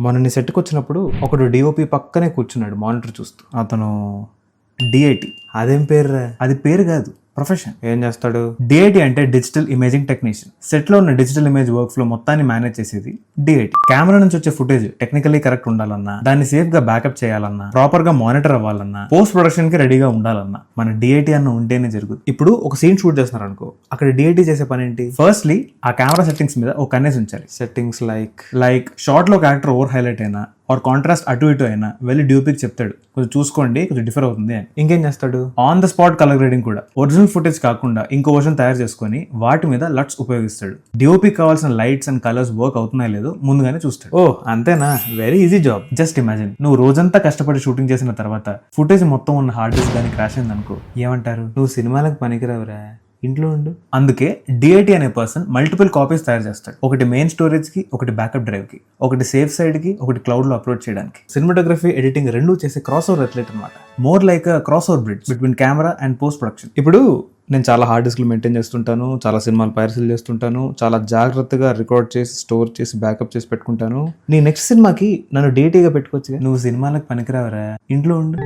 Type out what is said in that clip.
మొన్న నీ సెట్కి వచ్చినప్పుడు ఒకడు డిఓపి పక్కనే కూర్చున్నాడు మానిటర్ చూస్తూ. అతను డిఐటి. అదేం పేరు? అది పేరు కాదు, ప్రొఫెషన్. ఏం చేస్తాడు? డిఐటి అంటే డిజిటల్ ఇమేజింగ్ టెక్నీషియన్. సెట్ లో ఉన్న డిజిటల్ ఇమేజ్ వర్క్ ఫ్లో మొత్తాన్ని మేనేజ్ చేసేది డిఐటి. కెమెరా నుంచి వచ్చే ఫుటేజ్ టెక్నికల్లీ కరెక్ట్ ఉండాలన్నా, దాన్ని సేఫ్ గా బ్యాకప్ చేయాలన్నా, ప్రాపర్ గా మానిటర్ అవ్వాలన్నా, పోస్ట్ ప్రొడక్షన్ కి రెడీగా ఉండాలన్నా మన డిఐటి అన్న ఉంటేనే జరుగుతుంది. ఇప్పుడు ఒక సీన్ షూట్ చేస్తున్నారు అనుకో, అక్కడ డిఐటి చేసే పని ఏంటి? ఫస్ట్లీ ఆ కెమెరా సెట్టింగ్స్ మీద ఒక కన్నేసి ఉంచాలి. సెట్టింగ్స్ లైక్ షార్ట్ లో క్యారెక్టర్ ఓవర్ హైలైట్ అయినా ఆర్ కాంట్రాస్ట్ అటు ఇటు అయినా వెళ్ళి డిఓపికి చెప్తాడు, కొంచెం చూసుకోండి, కొంచెం డిఫర్ అవుతుంది అని. ఇంకేం చేస్తాడు? On the spot colour grading కూడా ఒరిజినల్ ఫుటేజ్ కాకుండా ఇంకో వర్షన్ తయారు చేసుకొని వాటి మీద లట్స్ ఉపయోగిస్తాడు. డిఓపికి కావాల్సిన లైట్స్ అండ్ కలర్స్ వర్క్ అవుతున్నాయో లేదో ముందుగానే చూస్తాడు. ఓ అంతేనా? Very easy job. Just imagine, నువ్వు రోజంతా కష్టపడి షూటింగ్ చేసిన తర్వాత ఫుటేజ్ మొత్తం ఉన్న హార్డ్ డిస్క్ కానీ క్రాష్ అయింది అనుకో, ఏమంటారు? నువ్వు సినిమాలకు పనికిరావురా, ఇంట్లో ఉండు. అందుకే డిఐటి అనే పర్సన్ మల్టిపుల్ కాపీస్ తయారు చేస్తాడు. ఒకటి మెయిన్ స్టోరేజ్ కి, ఒకటి బ్యాకప్ డ్రైవ్ కి, ఒకటి సేఫ్ సైడ్ కి, ఒకటి క్లౌడ్ లో అప్లోడ్ చేయడానికి. సినిమాటోగ్రఫీ, ఎడిటింగ్ రెండూ చేసే క్రాస్ ఓవర్ అథ్లెట్ అనమాట. More like cross over bridge between camera and post production. ఇప్పుడు నేను చాలా హార్డ్ డిస్క్లు మెయింటైన్ చేస్తుంటాను, చాలా సినిమాలు పైరసీలు చేస్తుంటాను, చాలా జాగ్రత్తగా రికార్డ్ చేసి స్టోర్ చేసి బ్యాకప్ చేసి పెట్టుకుంటాను. నీ నెక్స్ట్ సినిమాకి నన్ను డిఐటీగా పెట్టుకోవచ్చు. నువ్వు సినిమాలకు పనికిరావరా, ఇంట్లో ఉండు.